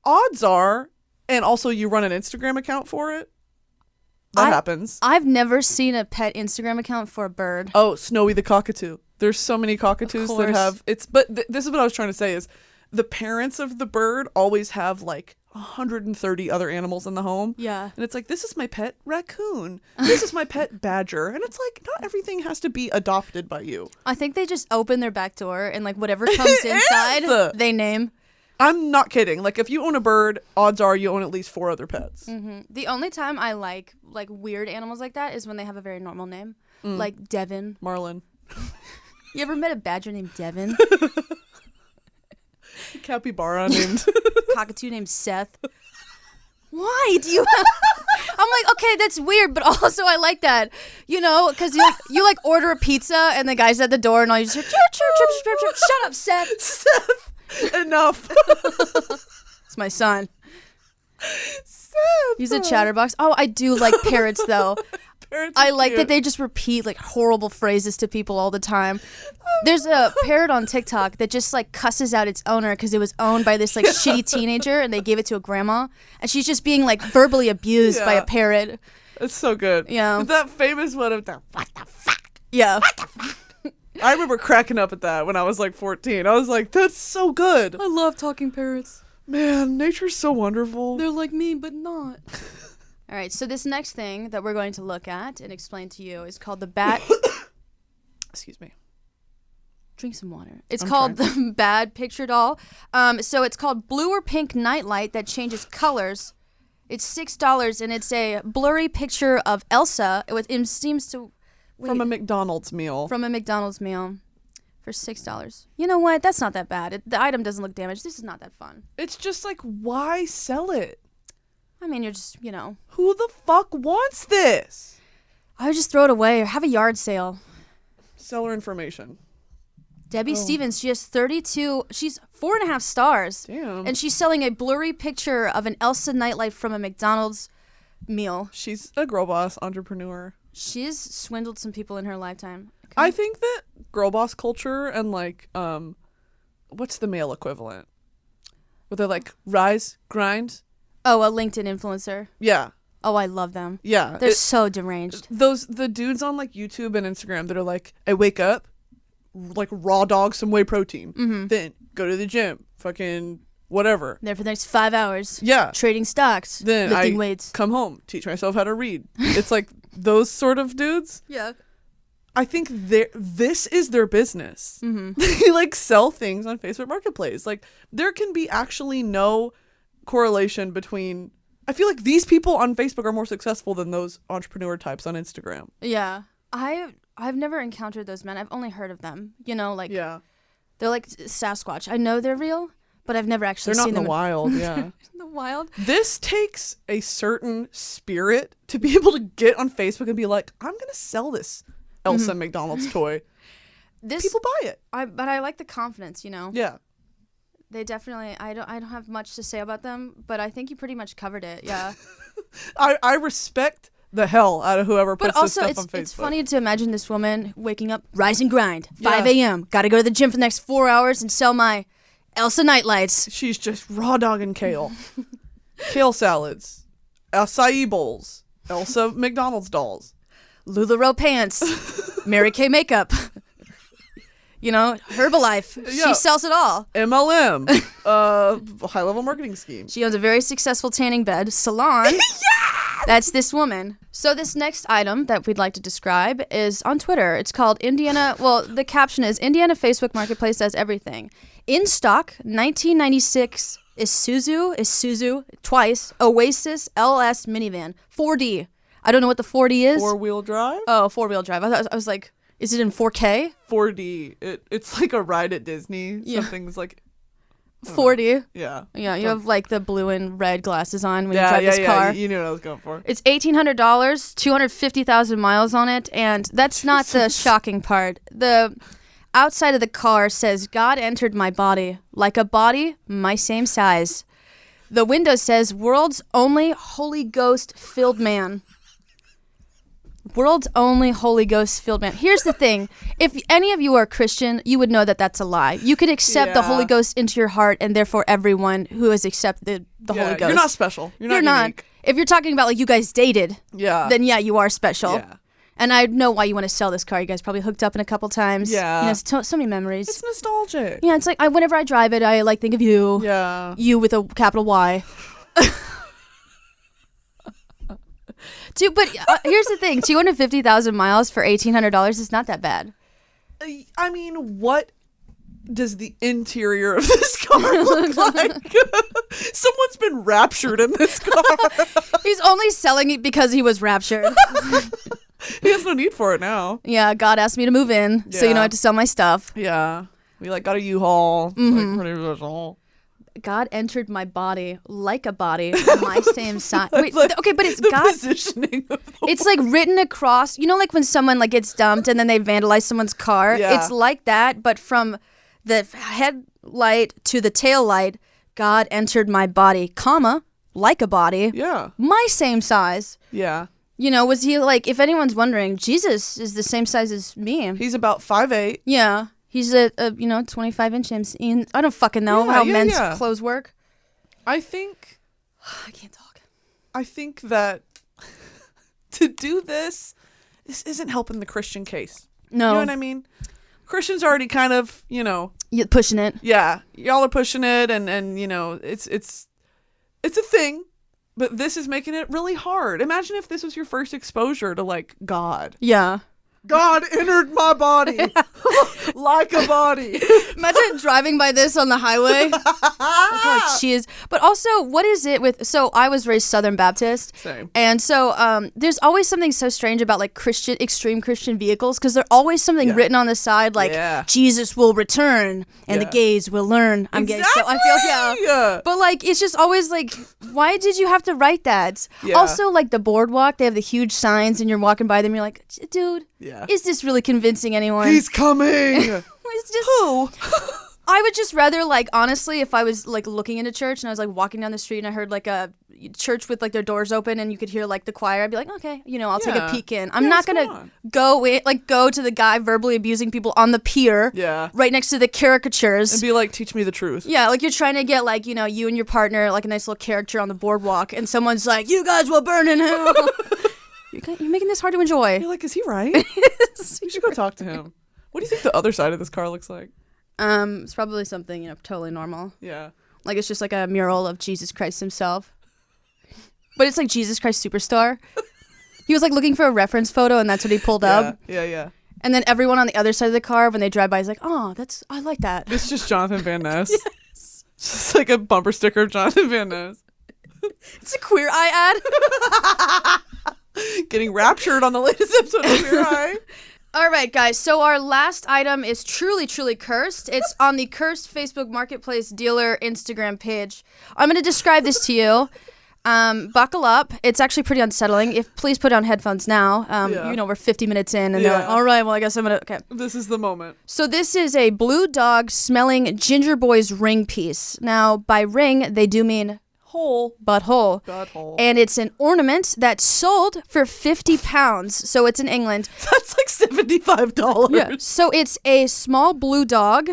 odds are, and also you run an Instagram account for it, that happens. I've never seen a pet Instagram account for a bird. Oh, Snowy the cockatoo. There's so many cockatoos that course. have it's. But this is what I was trying to say is, the parents of the bird always have like 130 other animals in the home. Yeah. And it's like, this is my pet raccoon. This is my pet badger. And it's like, not everything has to be adopted by you. I think they just open their back door and like whatever comes inside, is! they name. I'm not kidding. Like, if you own a bird, odds are you own at least 4 other pets. The only time I like weird animals like that is when they have a very normal name, like Devin. Marlin. You ever met a badger named Devin? Capybara named. Cockatoo named Seth. Why do you have... I'm like, okay, that's weird, but also I like that, because you like order a pizza and the guy's at the door and all you just hear, chirp, chirp, chirp, chirp, chirp. Shut up, Seth. Seth, enough. It's my son. Seth. He's a chatterbox. Oh, I do like parrots though. Parrots I are like cute. that they just repeat like horrible phrases to people all the time. There's a parrot on TikTok that just like cusses out its owner because it was owned by this like shitty teenager and they gave it to a grandma and she's just being like verbally abused by Yeah. a parrot. It's so good. Yeah. That famous one of the what the fuck. Yeah. I remember cracking up at that when I was like 14. I was like, that's so good. I love talking parrots. Man, nature's so wonderful. They're like me, but not. All right, so this next thing that we're going to look at and explain to you is called the bat. Excuse me. Drink some water. It's I'm called the Bad Picture Doll. So it's called Blue or Pink Nightlight that changes colors. It's $6, and it's a blurry picture of Elsa. It seems to... From a McDonald's meal. From a McDonald's meal for $6. You know what? That's not that bad. The item doesn't look damaged. This is not that fun. It's just like, why sell it? I mean, you're just, you know. Who the fuck wants this? I would just throw it away or have a yard sale. Seller information. Debbie Stevens, she has 32, she's 4.5 stars. Damn. And she's selling a blurry picture of an Elsa nightlight from a McDonald's meal. She's a girl boss entrepreneur. She's swindled some people in her lifetime. Okay. I think that girl boss culture and like, what's the male equivalent? Where they're like, rise, grind. Oh, a LinkedIn influencer. Yeah. Oh, I love them. Yeah. They're so deranged. The dudes on like YouTube and Instagram that are like, I wake up, like raw dog some whey protein, then go to the gym, fucking whatever. There for the next 5 hours. Yeah. Trading stocks. Then lifting I weights. come home, teach myself how to read. It's like those sort of dudes. Yeah. I think this is their business. They like sell things on Facebook Marketplace. Like there can be actually no correlation between. I feel like these people on Facebook are more successful than those entrepreneur types on Instagram. Yeah. I've never encountered those men. I've only heard of them. You know, like they're like Sasquatch. I know they're real, but I've never actually They're not seen in them the wild. Yeah. in the wild. This takes a certain spirit to be able to get on Facebook and be like, I'm gonna sell this Elsa McDonald's toy. People buy it. But I like the confidence. You know. Yeah. They definitely. I don't have much to say about them, but I think you pretty much covered it. Yeah. I respect the hell out of whoever puts But also, this stuff on Facebook. it's funny to imagine this woman waking up, rise and grind, 5 a.m. Got to go to the gym for the next 4 hours and sell my Elsa nightlights. She's just raw dogging kale. Kale salads. Acai bowls. Elsa McDonald's dolls. LuLaRoe pants. Mary Kay makeup. You know, Herbalife. Yeah. She sells it all. MLM. High-level marketing scheme. She owns a very successful tanning bed salon. That's this woman. So this next item that we'd like to describe is on Twitter. It's called Indiana. Well, the caption is Indiana Facebook Marketplace does everything. In stock, 1996 Isuzu twice Oasis LS minivan 4D. I don't know what the 4D is. 4-wheel drive? Oh, 4-wheel drive. I was like, is it in 4K? 4D. It's like a ride at Disney. Yeah. Something's like 4D. Yeah. Yeah, you have like the blue and red glasses on when you drive this car. You knew what I was going for. It's $1,800, 250,000 miles on it, and that's not the shocking part. The outside of the car says, God entered my body, like a body, my same size. The window says, world's only Holy Ghost filled man. World's only Holy Ghost filled man. Here's the thing. If any of you are Christian, you would know that that's a lie. You could accept the Holy Ghost into your heart, and therefore everyone who has accepted the Holy Ghost. You're not special. You're not unique. If you're talking about like you guys dated, then yeah, you are special. Yeah. And I know why you want to sell this car. You guys probably hooked up in a couple times. Yeah. You know, so many memories. It's nostalgic. Yeah, it's like whenever I drive it, I like think of you. Yeah. You with a capital Y. Dude, but here's the thing: 250,000 miles for $1,800 is not that bad. I mean, what does the interior of this car look like? Someone's been raptured in this car. He's only selling it because he was raptured. He has no need for it now. Yeah, God asked me to move in, so you know I had to sell my stuff. Yeah, we like got a U-Haul. It's like pretty special. God entered my body like a body, my same size. Wait, okay, but it's the God. Positioning of the It's like written across. You know, like when someone like gets dumped and then they vandalize someone's car. Yeah. It's like that, but from the headlight to the tail light, God entered my body, comma, like a body. Yeah. My same size. Yeah. You know, was he like? If anyone's wondering, Jesus is the same size as me. He's about 5'8". Yeah. He's a 25-inch MC. I don't fucking know how men's clothes work. I think I can't talk. I think that to do this isn't helping the Christian case. No. You know what I mean? Christians already kind of, You're pushing it. Yeah. Y'all are pushing it and you know, it's a thing, but this is making it really hard. Imagine if this was your first exposure to like God. Yeah. God entered my body like a body. Imagine driving by this on the highway. Like, oh, cheese. But also, what is it with... So, I was raised Southern Baptist. Same. And so, there's always something so strange about, like, extreme Christian vehicles, because there's always something written on the side, like, Jesus will return, and the gays will learn. I'm gay. So, I feel, But, like, it's just always, like, why did you have to write that? Yeah. Also, like, the boardwalk, they have the huge signs, and you're walking by them, you're like, dude... Yeah. Is this really convincing anyone? He's coming. It's just, who? I would just rather, like, honestly, if I was, like, looking into church and I was, like, walking down the street and I heard, like, a church with, like, their doors open and you could hear, like, the choir, I'd be like, okay, I'll take a peek in. I'm not going to go to the guy verbally abusing people on the pier right next to the caricatures. And be like, teach me the truth. Yeah, like, you're trying to get, like, you and your partner, like, a nice little caricature on the boardwalk and someone's like, you guys will burn in hell. You're making this hard to enjoy. You're like, is he right? We should go talk to him. What do you think the other side of this car looks like? It's probably something, totally normal. Yeah. Like, it's just like a mural of Jesus Christ himself. But it's like Jesus Christ Superstar. He was like looking for a reference photo and that's what he pulled up. Yeah. And then everyone on the other side of the car, when they drive by, is like, oh, I like that. It's just Jonathan Van Ness. Yes. It's just like a bumper sticker of Jonathan Van Ness. It's a Queer Eye ad. Getting raptured on the latest episode of Queer Eye. All right, guys. So our last item is truly, truly cursed. It's on the Cursed Facebook Marketplace dealer Instagram page. I'm going to describe this to you. Buckle up. It's actually pretty unsettling. Please put on headphones now. We're 50 minutes in, and they're like, all right, well, I guess I'm going to... Okay. This is the moment. So this is a blue dog smelling Ginger Boy's ring piece. Now, by ring, they do mean... Hole. Butthole. Butthole. And it's an ornament that's sold for £50. So it's in England. That's like $75. Yeah. So it's a small blue dog.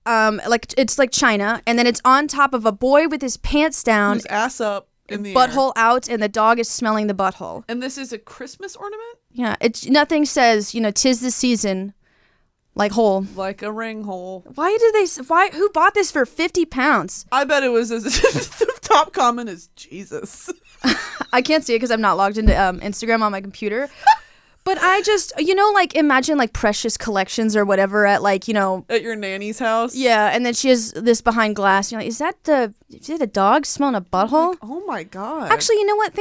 It's like China. And then it's on top of a boy with his pants down. His ass up in the butthole air. out. And the dog is smelling the butthole. And this is a Christmas ornament? Yeah. Nothing says, 'tis the season. Like hole. Like a ring hole. Who bought this for £50? I bet it was the top comment is Jesus. I can't see it because I'm not logged into Instagram on my computer. But I just, imagine like Precious Collections or whatever at like, At your nanny's house? Yeah, and then she has this behind glass. You're like, is it a dog smelling a butthole? Like, oh my God. Actually, you know what?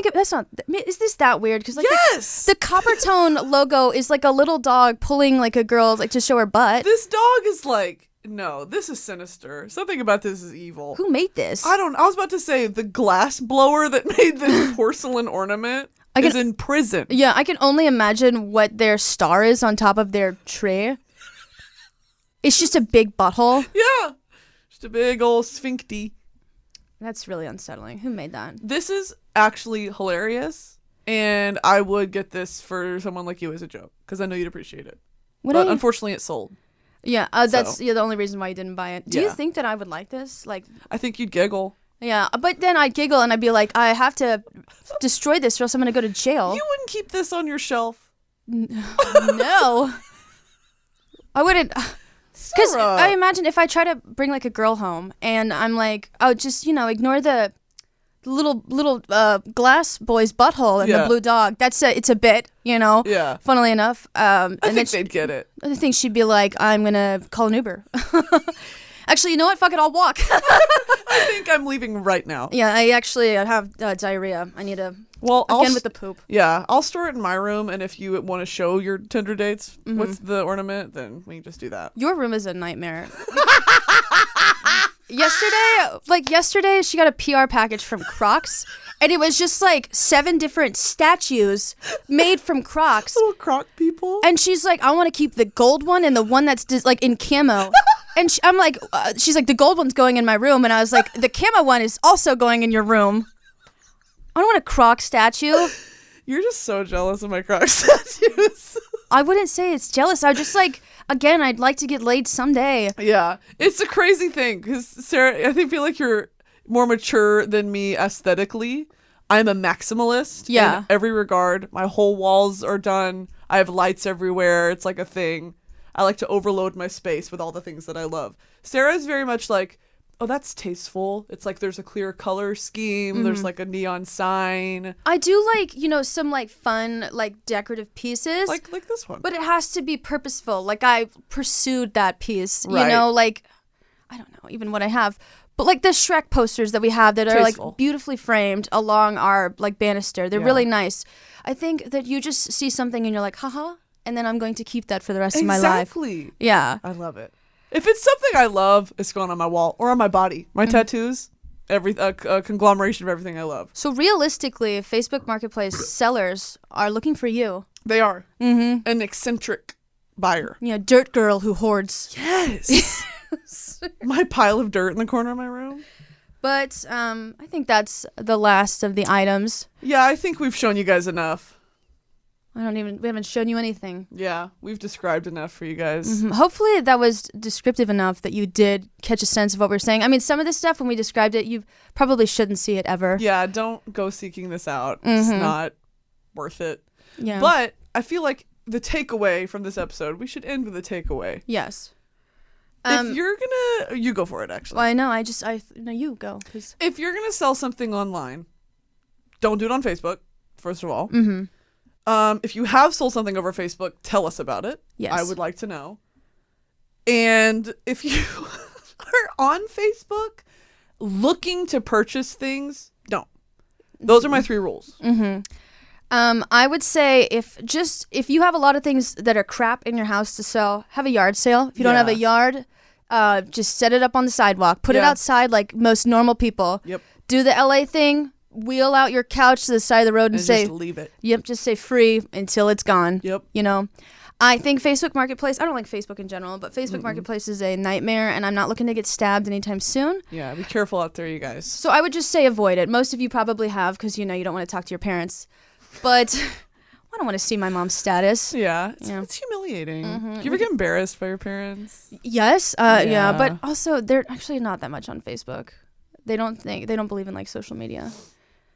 Is this that weird? Because like yes! the Coppertone logo is like a little dog pulling like a girl like to show her butt. This dog is like, no, this is sinister. Something about this is evil. Who made this? I was about to say the glass blower that made this porcelain ornament is in prison. Yeah, I can only imagine what their star is on top of their tray. It's just a big butthole. Yeah. Just a big old sphincty. That's really unsettling. Who made that? This is actually hilarious, and I would get this for someone like you as a joke, because I know you'd appreciate it. But unfortunately, it's sold. Yeah, that's the only reason why you didn't buy it. Do you think that I would like this? Like, I think you'd giggle. Yeah, but then I'd giggle and I'd be like, I have to destroy this or else I'm going to go to jail. You wouldn't keep this on your shelf. No. I wouldn't. Because I imagine if I try to bring like a girl home and I'm like, oh, just, ignore the little glass boy's butthole and the blue dog. It's a bit, Yeah. Funnily enough. I think they'd get it. I think she'd be like, I'm going to call an Uber. Actually, you know what? Fuck it, I'll walk. I think I'm leaving right now. Yeah, I have diarrhea. I need to... Well, with the poop. Yeah, I'll store it in my room, and if you want to show your Tinder dates with the ornament, then we can just do that. Your room is a nightmare. Yesterday, she got a PR package from Crocs, and it was just like 7 different statues made from Crocs. Little Croc people. And she's like, I want to keep the gold one and the one that's like in camo. And I'm like, she's like, the gold one's going in my room. And I was like, the camo one is also going in your room. I don't want a Croc statue. You're just so jealous of my Croc statues. I wouldn't say it's jealous. I just like, again, I'd like to get laid someday. Yeah. It's a crazy thing because, Sarah, I feel like you're more mature than me aesthetically. I'm a maximalist in every regard. My whole walls are done. I have lights everywhere. It's like a thing. I like to overload my space with all the things that I love. Sarah's very much like, oh, that's tasteful. It's like there's a clear color scheme. There's like a neon sign. I do like, some like fun, like decorative pieces. Like this one. But it has to be purposeful. Like I pursued that piece, Right. like, I don't know even what I have. But like the Shrek posters that we have that are Tasteful. like beautifully framed along our like banister. They're Yeah. really nice. I think that you just see something and you're like, haha. And then I'm going to keep that for the rest of my life. Exactly. Yeah. I love it. If it's something I love, it's going on my wall or on my body. My tattoos, a conglomeration of everything I love. So realistically, Facebook Marketplace sellers are looking for you. They are. Mm-hmm. An eccentric buyer. Dirt girl who hoards. Yes. My pile of dirt in the corner of my room. But I think that's the last of the items. Yeah, I think we've shown you guys enough. We haven't shown you anything. Yeah, we've described enough for you guys. Hopefully that was descriptive enough that you did catch a sense of what we're saying. I mean, some of this stuff, when we described it, you probably shouldn't see it ever. Yeah, don't go seeking this out. It's not worth it. Yeah. But I feel like the takeaway from this episode, we should end with a takeaway. Yes. If you're gonna, you go for it, actually. Well, I know. No, you go. 'Cause... If you're gonna sell something online, don't do it on Facebook, first of all. If you have sold something over Facebook, tell us about it. Yes. I would like to know. And if you are on Facebook looking to purchase things, don't. Those are my 3 rules. I would say if you have a lot of things that are crap in your house to sell, have a yard sale. If you don't have a yard, just set it up on the sidewalk. Put it outside like most normal people. Yep. Do the LA thing. Wheel out your couch to the side of the road and say, just leave it. Yep, just say free until it's gone. Yep. I think Facebook Marketplace, I don't like Facebook in general, but Facebook Marketplace is a nightmare, and I'm not looking to get stabbed anytime soon. Yeah, be careful out there, you guys. So I would just say avoid it. Most of you probably have because, you don't want to talk to your parents. But I don't want to see my mom's status. Yeah, it's humiliating. Do you ever get embarrassed by your parents? Yes, yeah, Yeah. but also they're actually not that much on Facebook. They don't believe in like social media.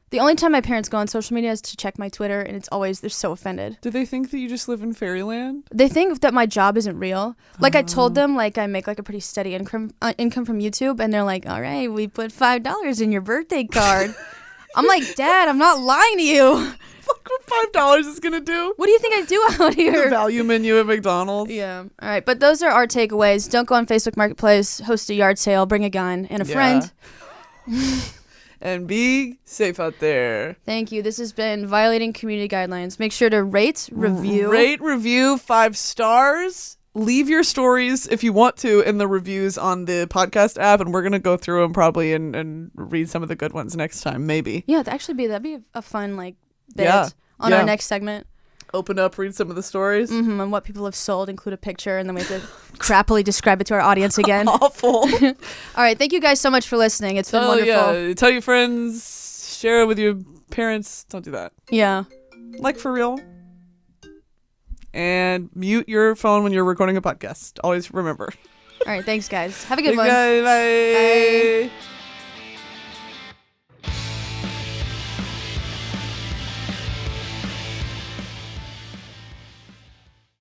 The only time my parents go on social media is to check my Twitter, and it's always, they're so offended. Do they think that you just live in fairyland? They think that my job isn't real. Like I told them, like I make like a pretty steady income from YouTube, and they're like, all right, we put $5 in your birthday card. I'm like, Dad, I'm not lying to you. Fuck what $5 is gonna do. What do you think I do out The here? value menu at McDonald's. Yeah. All right, but those are our takeaways. Don't go on Facebook Marketplace, host a yard sale, bring a gun and a friend. And be safe out there. Thank you. This has been Violating Community Guidelines. Make sure to rate, review. Rate, review, 5 stars. Leave your stories if you want to in the reviews on the podcast app, and we're gonna go through them probably and read some of the good ones next time, maybe. Yeah, that'd be a fun like bit Yeah. on our next segment. Open up, read some of the stories. And what people have sold, include a picture, and then we have to crappily describe it to our audience again. Awful. All right, thank you guys so much for listening. It's been wonderful. Yeah, tell your friends, share it with your parents. Don't do that. Yeah. Like for real. And mute your phone when you're recording a podcast. Always remember. All right, thanks guys. Have a good Thanks, one. guys. Bye. Bye.